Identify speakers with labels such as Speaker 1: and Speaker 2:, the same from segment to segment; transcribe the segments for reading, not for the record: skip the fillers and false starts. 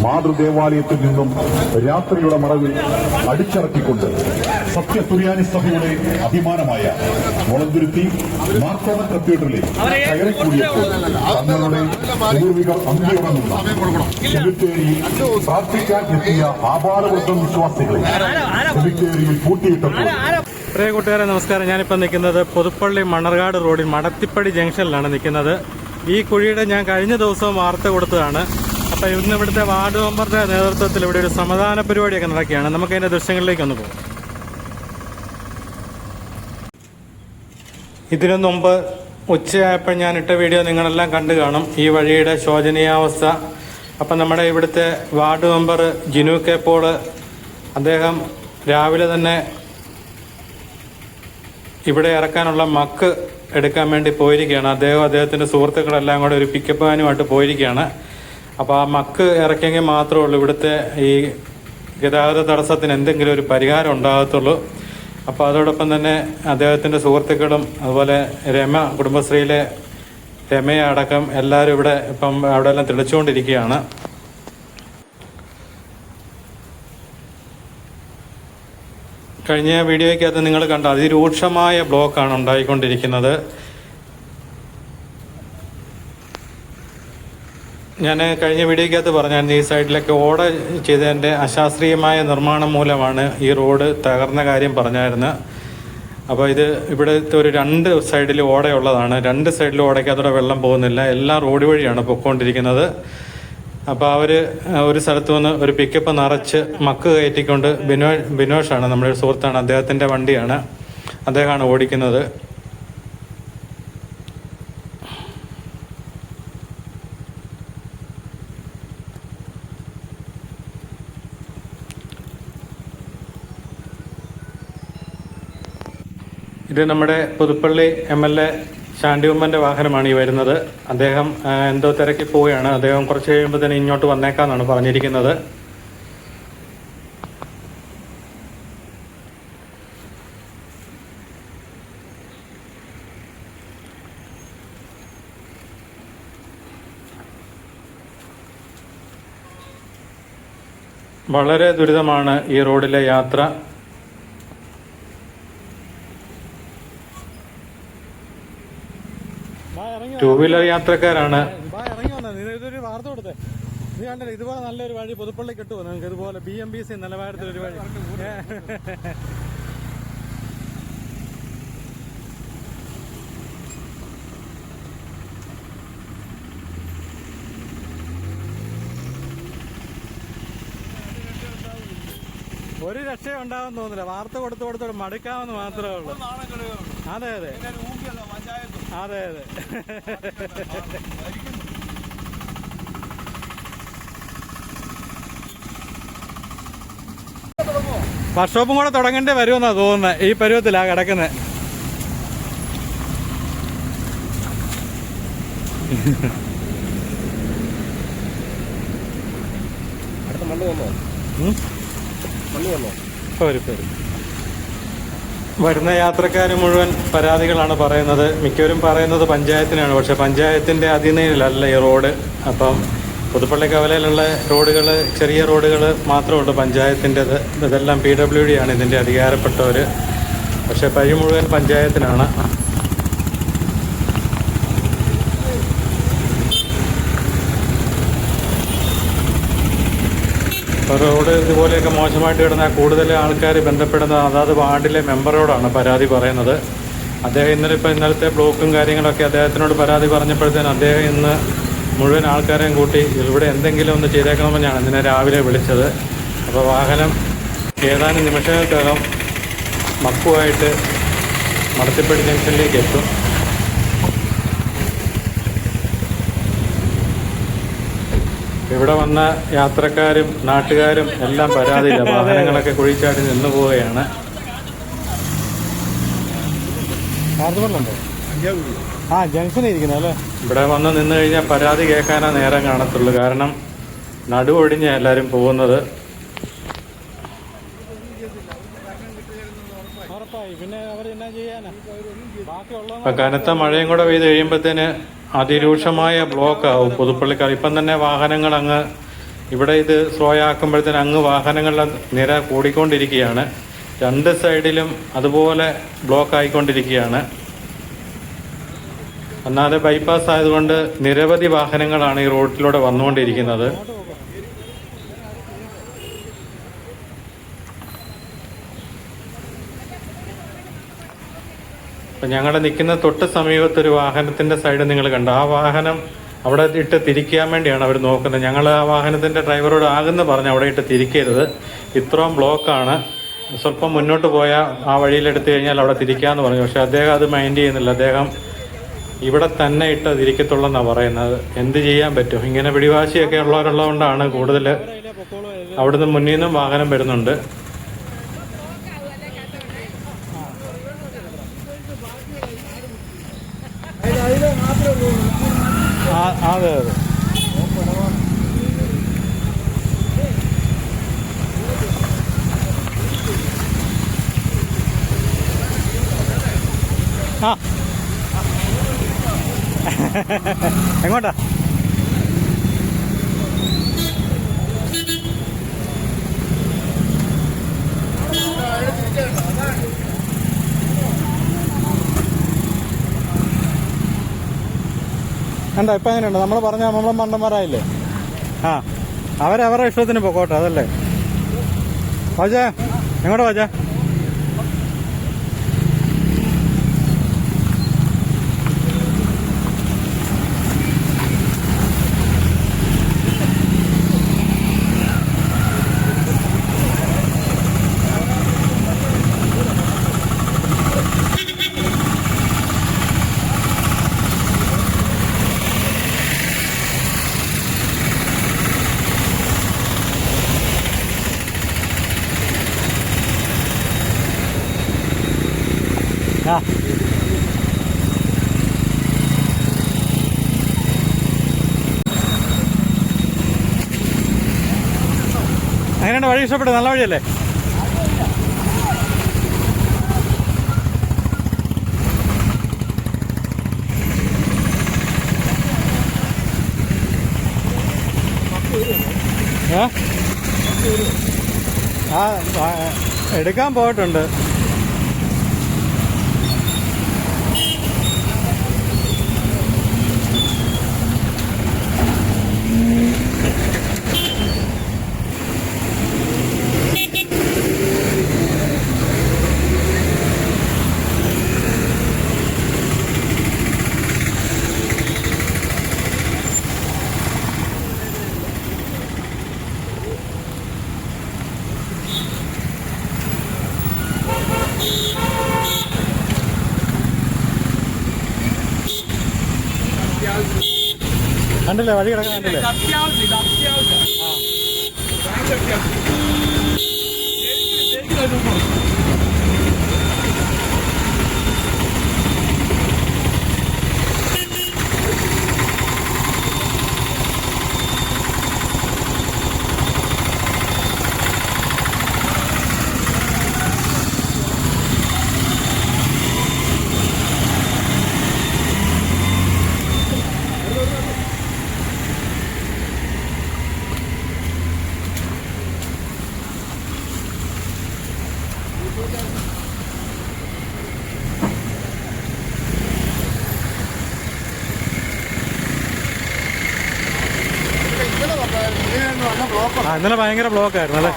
Speaker 1: മാതൃദേവാലയത്തിൽ നിന്നും രാത്രിയുടെ മറവിൽ അടിച്ചിറക്കിക്കൊണ്ട് സത്യസുറിയാനി സഭയുടെ അഭിമാനമായ മുളന്തുരുത്തി മാർത്തോമൻ കത്തീഡ്രലിൽ കയറിക്കൂടിയപ്പോൾ തങ്ങളുടെ പൂർവിക അന്ത്യമുറങ്ങുന്ന സെമിത്തേരിയിൽ പ്രാർത്ഥിക്കാൻ എത്തിയ ആപാലവൃദ്ധം വിശ്വാസികളെ സെമിത്തേരിയിൽ പൂട്ടിയിട്ടപ്പോൾ.
Speaker 2: പ്രിയ കൂട്ടുകാരെ നമസ്കാരം. ഞാനിപ്പോൾ നിൽക്കുന്നത് പുതുപ്പള്ളി മണ്ണർകാട് റോഡിൽ മടത്തിപ്പടി ജംഗ്ഷനിലാണ് നിൽക്കുന്നത്. ഈ കുഴിയുടെ ഞാൻ കഴിഞ്ഞ ദിവസവും വാർത്ത കൊടുത്തതാണ്. അപ്പോൾ ഇന്ന് ഇവിടുത്തെ വാർഡ് മെമ്പറുടെ നേതൃത്വത്തിൽ ഇവിടെ ഒരു സമാധാന പരിപാടിയൊക്കെ നടക്കുകയാണ്. നമുക്ക് അതിൻ്റെ ദൃശ്യങ്ങളിലേക്ക് ഒന്ന് പോകാം. ഇതിനു മുമ്പ് ഉച്ചയായപ്പോൾ ഞാൻ ഇട്ട വീഡിയോ നിങ്ങളെല്ലാം കണ്ടു കാണും, ഈ വഴിയുടെ ശോചനീയാവസ്ഥ. അപ്പം നമ്മുടെ ഇവിടുത്തെ ward member Jinu K Paul, അദ്ദേഹം രാവിലെ തന്നെ ഇവിടെ ഇറക്കാനുള്ള മക്ക് എടുക്കാൻ വേണ്ടി പോയിരിക്കുകയാണ്. അദ്ദേഹത്തിൻ്റെ സുഹൃത്തുക്കളെല്ലാം കൂടെ ഒരു പിക്കപ്പ് വാനുമായിട്ട് പോയിരിക്കുകയാണ്. അപ്പോൾ ആ മക്ക് ഇറക്കിയെങ്കിൽ മാത്രമേ ഉള്ളൂ ഇവിടുത്തെ ഈ ഗതാഗത തടസ്സത്തിന് എന്തെങ്കിലും ഒരു പരിഹാരം ഉണ്ടാകത്തുള്ളൂ. അപ്പോൾ അതോടൊപ്പം തന്നെ അദ്ദേഹത്തിൻ്റെ സുഹൃത്തുക്കളും അതുപോലെ കുടുംബശ്രീയിലെ രമയ അടക്കം എല്ലാവരും ഇവിടെ ഇപ്പം അവിടെയെല്ലാം തെളിച്ചുകൊണ്ടിരിക്കുകയാണ്. കഴിഞ്ഞ വീഡിയോയ്ക്കകത്ത് നിങ്ങൾ കണ്ട അതിരൂക്ഷമായ ബ്ലോക്കാണ് ഉണ്ടായിക്കൊണ്ടിരിക്കുന്നത്. ഞാൻ കഴിഞ്ഞ വീഡിയോയ്ക്കകത്ത് പറഞ്ഞായിരുന്നു, ഈ സൈഡിലൊക്കെ ഓട ചെയ്തതിൻ്റെ അശാസ്ത്രീയമായ നിർമ്മാണം മൂലമാണ് ഈ റോഡ് തകർന്ന കാര്യം പറഞ്ഞായിരുന്നു. അപ്പോൾ ഇത് ഇവിടുത്തെ ഒരു 2 സൈഡിൽ ഓടയുള്ളതാണ്. 2 സൈഡിലും ഓടയ്ക്കകത്തൂടെ വെള്ളം പോകുന്നില്ല, എല്ലാം റോഡ് വഴിയാണ് പൊയ്ക്കൊണ്ടിരിക്കുന്നത്. അപ്പോൾ അവർ ഒരു സ്ഥലത്ത് വന്ന് ഒരു പിക്കപ്പ് നിറച്ച് മക്ക് കയറ്റിക്കൊണ്ട് ബിനോഷാണ്, നമ്മുടെ ഒരു സുഹൃത്താണ്, അദ്ദേഹത്തിൻ്റെ വണ്ടിയാണ്, അദ്ദേഹമാണ് ഓടിക്കുന്നത്. ഇത് നമ്മുടെ പുതുപ്പള്ളി MLA ശാന്തി ഉമ്മൻ്റെ വാഹനമാണ് ഈ വരുന്നത്. അദ്ദേഹം എന്തോ തിരക്കി പോവുകയാണ്. അദ്ദേഹം കുറച്ച് കഴിയുമ്പോൾ തന്നെ ഇങ്ങോട്ട് വന്നേക്കാന്നാണ് പറഞ്ഞിരിക്കുന്നത്. വളരെ ദുരിതമാണ് ഈ റോഡിലെ യാത്ര. ടൂ വീലർ യാത്രക്കാരാണ്.
Speaker 3: ഇതൊരു വാർത്ത കൊടുത്തേ, ഇത് കണ്ടല്ലേ, ഇതുപോലെ നല്ലൊരു വഴി പുതുപ്പള്ളി കിട്ടുമോ നിങ്ങൾക്ക്? ഇതുപോലെ BMBC നിലവാരത്തിലൊരു വഴി. ഒരു രക്ഷയും ഉണ്ടാവും തോന്നില്ല. വാർത്ത കൊടുത്തോടെ മടുക്കാമെന്ന് മാത്രമേ ഉള്ളൂ. അതെ അതെ അതെ അതെ. വർക്ക്ഷോപ്പും കൂടെ തുടങ്ങേണ്ടി വരുമെന്നാ തോന്നുന്നത്. ഈ പരുവത്തിലാ കിടക്കുന്നത്.
Speaker 4: അടുത്ത മണ്ണ് വന്നോ?
Speaker 2: വരുന്ന യാത്രക്കാർ മുഴുവൻ പരാതികളാണ് പറയുന്നത്. മിക്കവരും പറയുന്നത് പഞ്ചായത്തിനാണ്, പക്ഷെ പഞ്ചായത്തിൻ്റെ അധീനയിലല്ല ഈ റോഡ്. അപ്പം പുതുപ്പള്ളി കവലയിലുള്ള റോഡുകൾ, ചെറിയ റോഡുകൾ മാത്രമേ ഉള്ളൂ പഞ്ചായത്തിൻ്റെത്. ഇതെല്ലാം PWD ആണ് ഇതിൻ്റെ അധികാരപ്പെട്ടവർ. പക്ഷെ പഴി മുഴുവൻ പഞ്ചായത്തിനാണ്. റോഡ് ഇതുപോലെയൊക്കെ മോശമായിട്ട് കിടന്നാൽ കൂടുതൽ ആൾക്കാർ ബന്ധപ്പെടുന്ന അതാത് വാർഡിലെ മെമ്പറോടാണ് പരാതി പറയുന്നത്. അദ്ദേഹം ഇന്നലത്തെ ബ്ലോക്കും കാര്യങ്ങളൊക്കെ അദ്ദേഹത്തിനോട് പരാതി പറഞ്ഞപ്പോഴത്തേന് അദ്ദേഹം ഇന്ന് മുഴുവൻ ആൾക്കാരെയും കൂട്ടി ഇവിടെ എന്തെങ്കിലും ഒന്ന് ചെയ്തേക്കണമെന്നാണ് ഇന്നലെ രാവിലെ വിളിച്ചത്. അപ്പോൾ വാഹനം ഏതാനും നിമിഷങ്ങൾക്കകം മക്കുമായിട്ട് മടത്തിപ്പടി ജംഗ്ഷനിലേക്ക് എത്തും. ഇവിടെ വന്ന യാത്രക്കാരും നാട്ടുകാരും എല്ലാം പരാതിയില്ല. വാഹനങ്ങളൊക്കെ കുഴിച്ചാടി നിന്നു പോവുകയാണ്.
Speaker 3: ജംഗ്ഷനിൽ ഇരിക്കുന്നത് അല്ലേ?
Speaker 2: ഇവിടെ വന്ന് നിന്ന് കഴിഞ്ഞാൽ പരാതി കേൾക്കാനേ നേരം കാണത്തുള്ളൂ. കാരണം നടുവൊടിഞ്ഞ എല്ലാവരും പോകുന്നത്. കനത്ത മഴയും കൂടെ പെയ്ത് കഴിയുമ്പോഴത്തേന് അതിരൂക്ഷമായ ബ്ലോക്ക് ആവും പുതുപ്പള്ളിക്കാർ. ഇപ്പം തന്നെ വാഹനങ്ങൾ അങ്ങ് ഇവിടെ ഇത് സ്ലോ ആക്കുമ്പോഴത്തേന് അങ്ങ് വാഹനങ്ങളുടെ നിര കൂടിക്കൊണ്ടിരിക്കുകയാണ്. രണ്ട് സൈഡിലും അതുപോലെ ബ്ലോക്ക് ആയിക്കൊണ്ടിരിക്കുകയാണ്. ഒന്നാമത് ബൈപ്പാസ് ആയതുകൊണ്ട് നിരവധി വാഹനങ്ങളാണ് ഈ റോഡിലൂടെ വന്നുകൊണ്ടിരിക്കുന്നത്. അപ്പം ഞങ്ങൾ നിൽക്കുന്ന തൊട്ട് സമീപത്തൊരു വാഹനത്തിൻ്റെ സൈഡ് നിങ്ങൾ കണ്ടു. ആ വാഹനം അവിടെ ഇട്ട് തിരിക്കാൻ വേണ്ടിയാണ് അവർ നോക്കുന്നത്. ഞങ്ങൾ ആ വാഹനത്തിൻ്റെ ഡ്രൈവറോട് ആകുന്ന പറഞ്ഞ് അവിടെ ഇട്ട് തിരിക്കരുത്, ഇത്രയും ബ്ലോക്കാണ്, സ്വല്പം മുന്നോട്ട് പോയാൽ ആ വഴിയിലെടുത്ത് കഴിഞ്ഞാൽ അവിടെ തിരിക്കാമെന്ന് പറഞ്ഞു. പക്ഷേ അദ്ദേഹം അത് മൈൻഡ് ചെയ്യുന്നില്ല. അദ്ദേഹം ഇവിടെ തന്നെ ഇട്ട് തിരിക്കത്തുള്ളെന്നാണ് പറയുന്നത്. എന്ത് ചെയ്യാൻ പറ്റും? ഇങ്ങനെ പിടിവാശിയൊക്കെ ഉള്ളവരുള്ളതുകൊണ്ടാണ് കൂടുതൽ അവിടുന്ന് മുന്നിൽ നിന്നും വാഹനം വരുന്നുണ്ട്.
Speaker 3: അതെ അതെ. ആ എങ്ങോട്ടാ? എന്താ ഇപ്പം എങ്ങനെയുണ്ട്? നമ്മൾ പറഞ്ഞ നമ്മളെ മണ്ടന്മാരായില്ലേ? ആ, അവരവരുടെ ഇഷ്ടത്തിന് പൊക്കോട്ടെ, അതല്ലേ വാജാ? എങ്ങോട്ടാ വാജാ? ആ അങ്ങനെയുണ്ട്. വഴി ഇഷ്ടപ്പെട്ടു? നല്ല വഴിയല്ലേ? ആ എടുക്കാൻ പോയിട്ടുണ്ട്. കണ്ടില്ലേ വഴി കിടക്കാൻ? കണ്ടില്ലേ? ഇന്നലെ ഭയങ്കര ബ്ലോക്കായിരുന്നു അല്ലേ?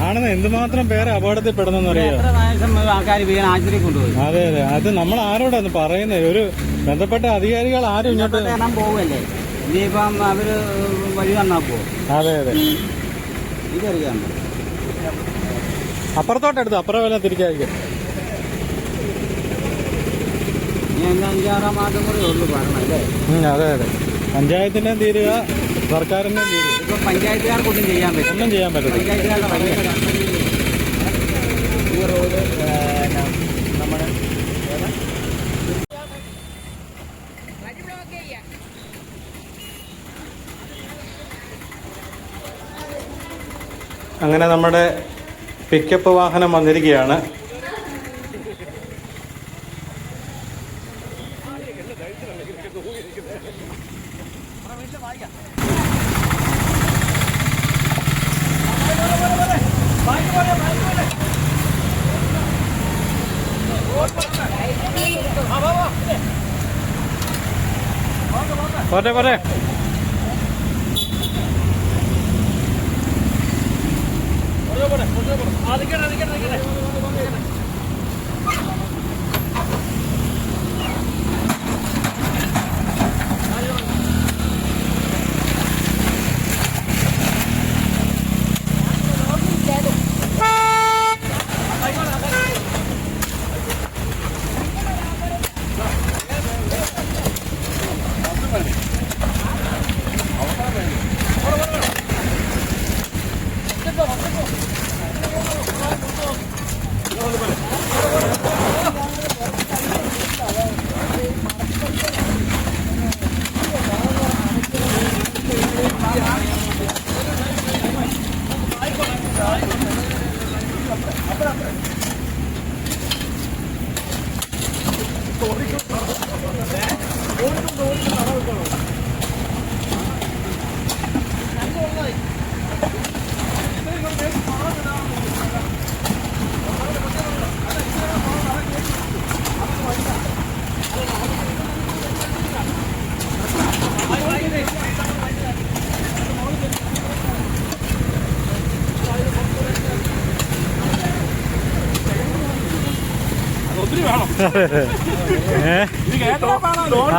Speaker 3: ആണെന്ന് എന്തുമാത്രം പേര് അപകടത്തിൽപ്പെടുന്നെന്ന് അറിയാം.
Speaker 5: ആൾക്കാർ വീണ ആശുപത്രി കൊണ്ടുപോയി.
Speaker 3: അതെ അതെ, അത് നമ്മൾ ആരോടാന്ന് പറയുന്നത്? ഒരു ബന്ധപ്പെട്ട അധികാരികൾ ആരും ഇങ്ങോട്ട്
Speaker 5: പോവല്ലേ, ഇനിയിപ്പം അവര് വഴി തന്നാ പോകും.
Speaker 3: അതെ അതെ,
Speaker 5: ഇതറിയാം.
Speaker 3: അപ്പുറത്തോട്ടെടുത്ത് അപ്പുറം വല്ല തിരിച്ചായിരിക്കും.
Speaker 5: ഇനി 5-6 മാസം കൂടെ ഉള്ളു പറഞ്ഞല്ലേ.
Speaker 3: അതെ അതെ, പഞ്ചായത്തിന്റെയും തീരുക, സർക്കാരിന്റെയും തീരുക.
Speaker 5: ഇപ്പൊ പഞ്ചായത്തുകാർക്കൊന്നും ചെയ്യാൻ പറ്റും,
Speaker 3: ഒന്നും ചെയ്യാൻ പറ്റില്ല.
Speaker 5: പഞ്ചായത്തുകാരുടെ പണിയാണ് ഈ റോഡ്. നമ്മുടെ
Speaker 2: അങ്ങനെ നമ്മുടെ പിക്കപ്പ് വാഹനം വന്നിരിക്കുകയാണ്.
Speaker 3: പോരെ പോരെ.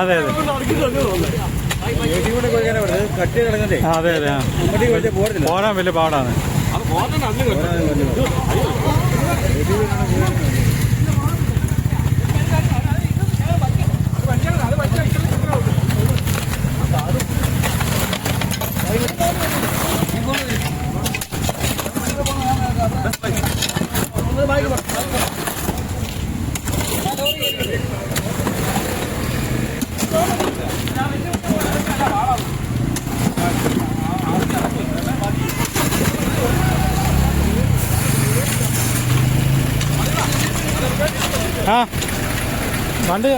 Speaker 3: അതെ അതെ അതെ അതെ, പോരാൻ വലിയ പാടാണ്. ആ വണ്ടി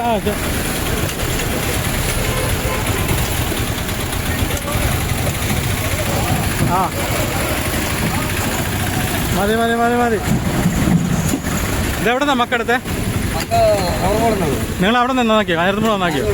Speaker 3: മതി മതി മതി മതി. ഇതെവിടെ നമുക്കെടുത്തേ? നിങ്ങൾ അവിടെ നിന്ന് നന്നാക്കിയോ? നേരത്തെ നന്നാക്കിയോ?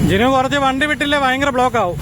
Speaker 3: ജിനു കുറച്ച് വണ്ടി വിട്ടില്ലേ ഭയങ്കര ബ്ലോക്ക് ആവും.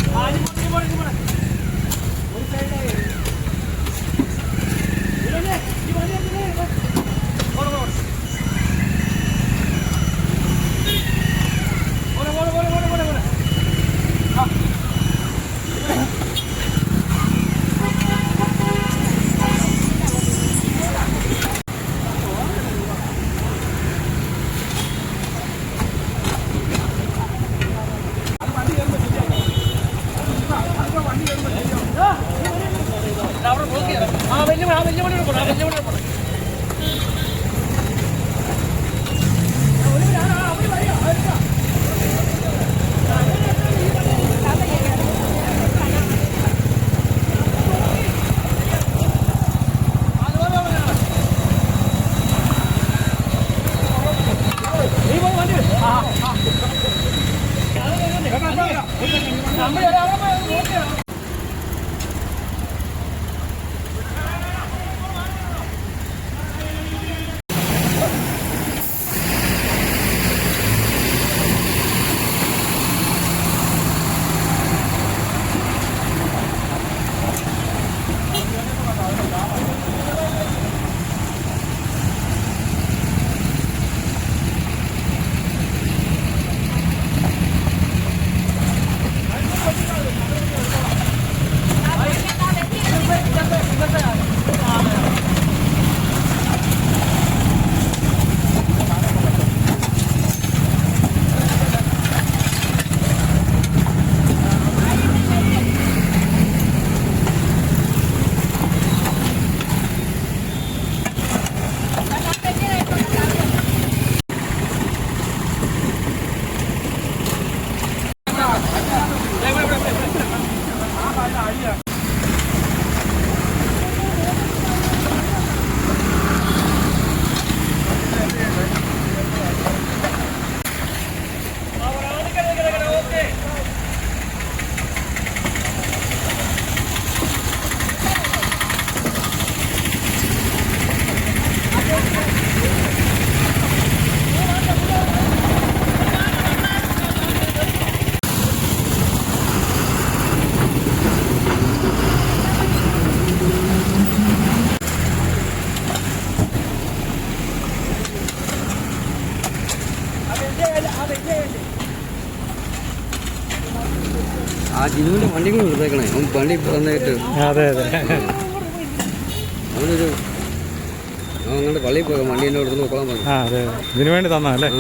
Speaker 5: ആ ജിനുവിന്റെ വണ്ടി കൂടെ എടുത്തേക്കണേ. അവൻ വണ്ടി വന്നിട്ട്
Speaker 3: അതെ അതെ
Speaker 5: അവനൊരു അങ്ങോട്ട് പള്ളിയിൽ പോകാം. വണ്ടി എന്നെ കൊടുത്ത് നോക്കാൻ പറഞ്ഞു.
Speaker 3: ആ അതെ ഇതിനു വേണ്ടി തന്നാ അല്ലേ?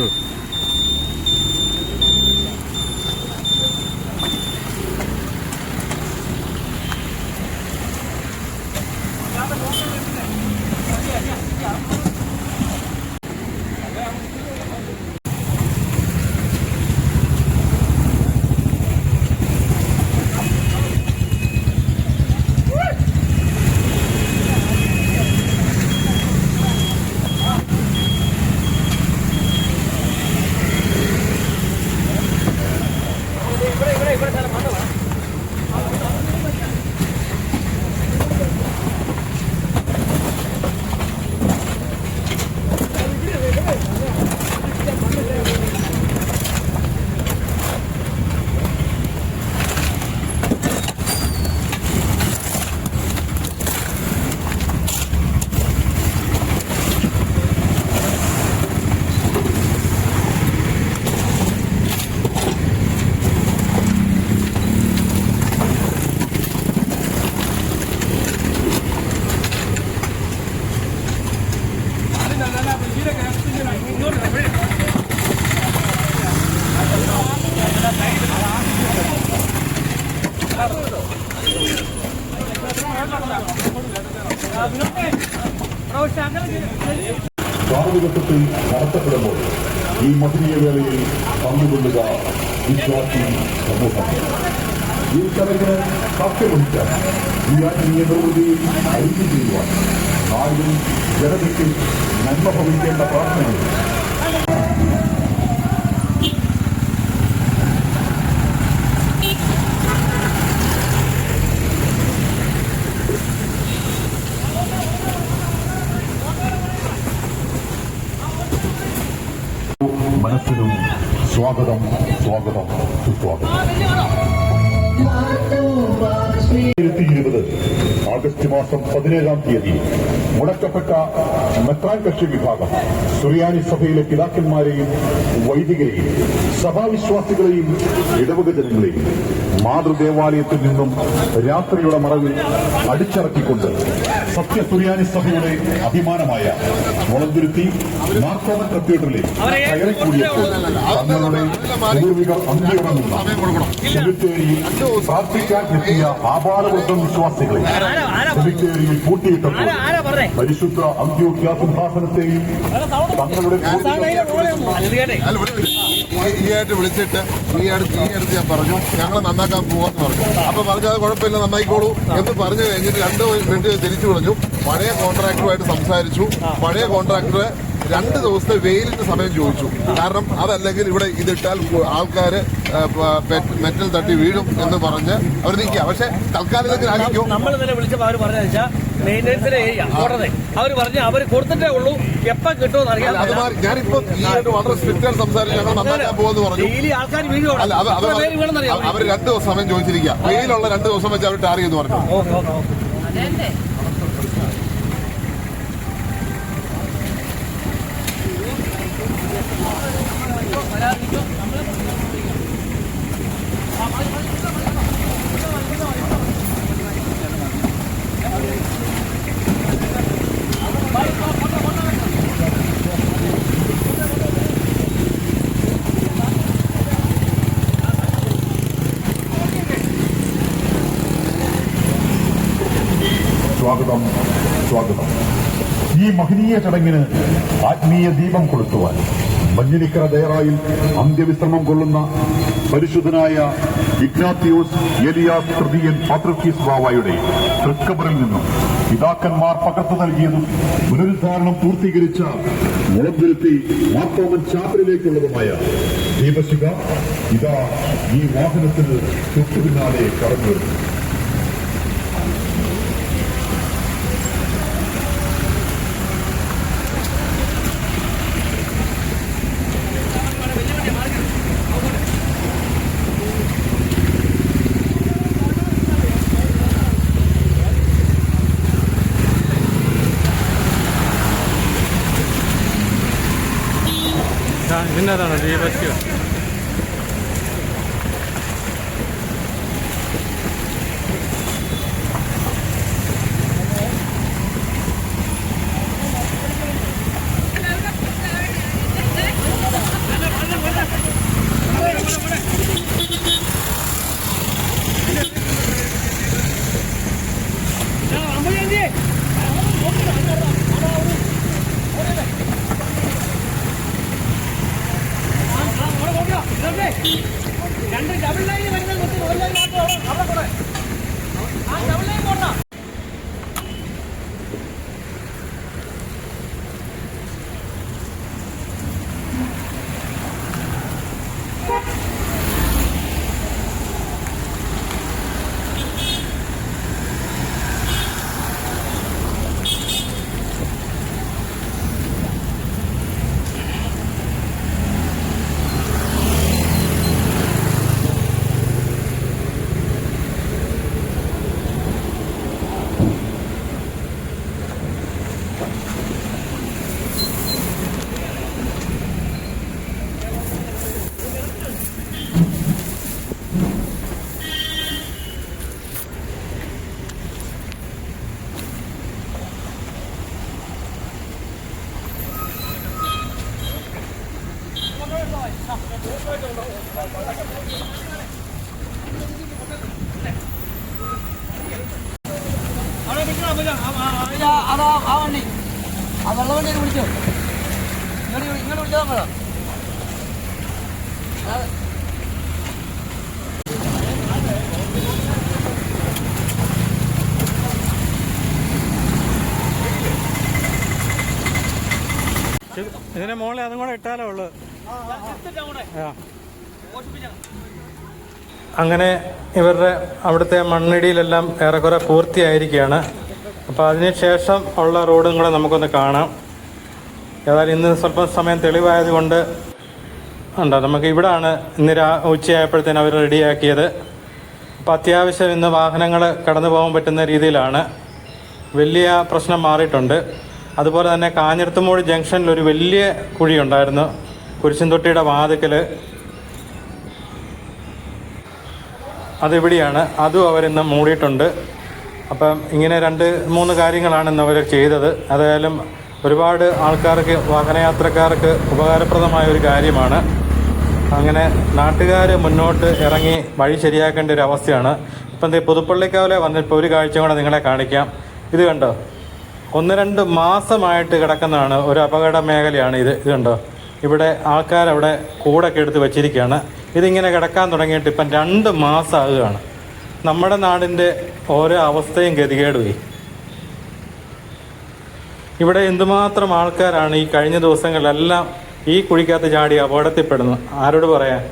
Speaker 1: കാർമികത്വത്തിൽ നടത്തപ്പെടുമ്പോൾ ഈ മഹനീയ വേളയിൽ പങ്കുകൊള്ളുക വിശ്വാസി സമൂഹം. ഈ ചടങ്ങിന് സാക്ഷ്യവഹിക്കാൻ ഈ ആത്മീയ പ്രവൃത്തിയിൽ ഐക്യം ചെയ്യുവാൻ നാടിനും ജനതയ്ക്ക് നന്മ ഭവിക്കേണ്ട പ്രാർത്ഥനകൾ മനസ്സിനും സ്വാഗതം സ്വാഗതം സുസ്വാഗതം. 2020 ആഗസ്റ്റ് മാസം 17-ാം തീയതി മുടക്കപ്പെട്ട മെത്രാൻ കക്ഷി വിഭാഗം സുറിയാനി സഭയിലെ പിതാക്കന്മാരെയും വൈദികരെയും സഭാവിശ്വാസികളെയും ഇടവക ജനങ്ങളെയും മാതൃദേവാലയത്തിൽ നിന്നും രാത്രിയുടെ മറവിൽ അടിച്ചിറക്കിക്കൊണ്ട് സത്യ സുറിയാനി സഭയുടെ അഭിമാനമായ മുളന്തുരുത്തി മാർക്കോമൻ കത്തീഡ്രലിൽ കയറിക്കൂടിയപ്പോൾ തങ്ങളുടെ പൂർവികർ അന്ത്യമുടങ്ങുന്ന സെമിത്തേരിയിൽ പ്രാർത്ഥിക്കാൻ എത്തിയ ആപാലവൃദ്ധം വിശ്വാസികളെ സെമിത്തേരിയിൽ പൂട്ടിയിട്ടപ്പോൾ പരിശുദ്ധ അന്ത്യോക്യ സിംഹാസനത്തെയും തങ്ങളുടെ
Speaker 6: ഈയായിട്ട് വിളിച്ചിട്ട് ഈ അടുത്ത് ഞാൻ പറഞ്ഞു ഞങ്ങൾ നന്നാക്കാൻ പോവാന്ന് പറഞ്ഞു. അപ്പൊ പറഞ്ഞത് കുഴപ്പമില്ല നന്നായിക്കോളൂ എന്ന് പറഞ്ഞു കഴിഞ്ഞിട്ട് 2 മിനിറ്റ് തിരിച്ചു വിളിച്ചു. പഴയ കോൺട്രാക്ടറുമായിട്ട് സംസാരിച്ചു. പഴയ കോൺട്രാക്ടർ 2 ദിവസത്തെ വെയിലിന്റെ സമയം ചോദിച്ചു. കാരണം അതല്ലെങ്കിൽ ഇവിടെ ഇതിട്ടാൽ ആൾക്കാര് മെറ്റൽ തട്ടി വീഴും എന്ന് പറഞ്ഞ് അവർ നിൽക്കുക. പക്ഷെ തൽക്കാലത്തേക്ക് ആക്കിക്കോ.
Speaker 4: നമ്മൾ തന്നെ വിളിച്ചപ്പോൾ അവർ പറഞ്ഞ മെയിൻ്റെനൻസിന്റെ ഏരിയ ഓർഡർ അവർ പറഞ്ഞ് അവർ കൊടുത്തിട്ടേ ഉള്ളൂ. എപ്പം കിട്ടുമെന്ന് അറിയാം.
Speaker 6: ഞാനിപ്പോ ഈ വളരെ സ്ട്രിക്റ്റ് ആയിട്ട് സംസാരിച്ച് ഞങ്ങൾ നന്നാക്കാൻ പോകുമെന്ന് പറഞ്ഞു.
Speaker 4: ഡെയിലി ആൾക്കാർ വീഴും.
Speaker 6: അല്ല അവർ 2 ദിവസം സമയം ചോദിച്ചിരിക്കുക. വെയിലുള്ള 2 ദിവസം വെച്ച് അവർ ടാർ ചെയ്ത് പറഞ്ഞു.
Speaker 1: സ്വാഗതം സ്വാഗതം. ഈ മഹനീയ ചടങ്ങിന് ആത്മീയ ദീപം കൊളുത്തുവാൻ മഞ്ഞിനിക്കര ദയറായിൽ അന്ത്യവിശ്രമം കൊള്ളുന്ന പരിശുദ്ധനായ ഇഗ്നാത്തിയോസ് എലിയാസ് തൃതീയൻ പാത്രിക്കീസ് ബാവായുടെ തൃക്കബറിൽ നിന്നും പിതാക്കന്മാർ പകർത്തു നൽകിയതും പുനരുദ്ധാരണം പൂർത്തീകരിച്ച മുളന്തുരുത്തി മാർത്തോമൻ ചാപ്പലിലേക്കുള്ളതുമായ ദീപശിഖ ഇതാ ഈ വാഹനത്തിന് തൊട്ടുപിന്നാലെ കടന്നു വരുന്നു.
Speaker 2: ഇതിൻ്റെതാണ് ദീപശിഖ.
Speaker 4: രണ്ട് ഡബിൾ ലൈൻ വരുന്നത് ഒരു ലൈൻ മാത്രം അവിടെ കൂടെ ആ ഡബിൾ ലൈൻ പോകണം.
Speaker 5: അതാ ആ വണ്ടി ആ വെള്ള വണ്ടി വിളിച്ചോ ഇങ്ങോട്ട് വിളിച്ചാൽ മതി.
Speaker 3: ഇതിന്റെ മുകളിൽ അതും കൂടെ ഇട്ടാലേ ഉള്ളു.
Speaker 2: അങ്ങനെ ഇവരുടെ അവിടുത്തെ മണ്ണിടിയിലെല്ലാം ഏറെക്കുറെ പൂർത്തിയായിരിക്കുകയാണ്. അപ്പോൾ അതിനുശേഷം ഉള്ള റോഡും കൂടെ നമുക്കൊന്ന് കാണാം. ഏതായാലും ഇന്ന് സ്വല്പം സമയം തെളിവായതുകൊണ്ട് ഉണ്ടോ നമുക്ക് ഇവിടാണ് ഇന്ന് ഉച്ചയായപ്പോഴത്തേനും അവർ റെഡിയാക്കിയത്. അപ്പോൾ അത്യാവശ്യം ഇന്ന് വാഹനങ്ങൾ കടന്നു പോകാൻ പറ്റുന്ന രീതിയിലാണ്. വലിയ പ്രശ്നം മാറിയിട്ടുണ്ട്. അതുപോലെ തന്നെ കാഞ്ഞിരത്തുമൂട് ജംഗ്ഷനിൽ ഒരു വലിയ കുഴിയുണ്ടായിരുന്നു കുരിശുംതൊട്ടിയുടെ വാതിക്കൽ. അതിവിടെയാണ്, അതും അവരിന്ന് മൂടിയിട്ടുണ്ട്. അപ്പം ഇങ്ങനെ 2-3 കാര്യങ്ങളാണ് ഇന്ന് അവർ ചെയ്തത്. അതായാലും ഒരുപാട് ആൾക്കാർക്ക് വാഹനയാത്രക്കാർക്ക് ഉപകാരപ്രദമായ ഒരു കാര്യമാണ്. അങ്ങനെ നാട്ടുകാർ മുന്നോട്ട് ഇറങ്ങി വഴി ശരിയാക്കേണ്ട ഒരു അവസ്ഥയാണ്. ഇപ്പം പുതുപ്പള്ളിക്കാവിലെ വന്നിപ്പോൾ ഒരു കാഴ്ച കൂടെ നിങ്ങളെ കാണിക്കാം. ഇത് കണ്ടോ, 1-2 മാസമായിട്ട് കിടക്കുന്നതാണ്. ഒരു അപകട മേഖലയാണ് ഇത്. കണ്ടോ, ഇവിടെ ആൾക്കാരവിടെ കൂടൊക്കെ എടുത്ത് വെച്ചിരിക്കുകയാണ്. ഇതിങ്ങനെ കിടക്കാൻ തുടങ്ങിയിട്ട് ഇപ്പം 2 മാസം ആകുകയാണ്. നമ്മുടെ നാടിൻ്റെ ഓരോ അവസ്ഥയും ഗതികേടുപോയി. ഇവിടെ എന്തുമാത്രം ആൾക്കാരാണ് ഈ കഴിഞ്ഞ ദിവസങ്ങളിലെല്ലാം ഈ കുഴിക്കകത്ത് ചാടി അപകടത്തിൽപ്പെടുന്നത്. ആരോട് പറയാൻ?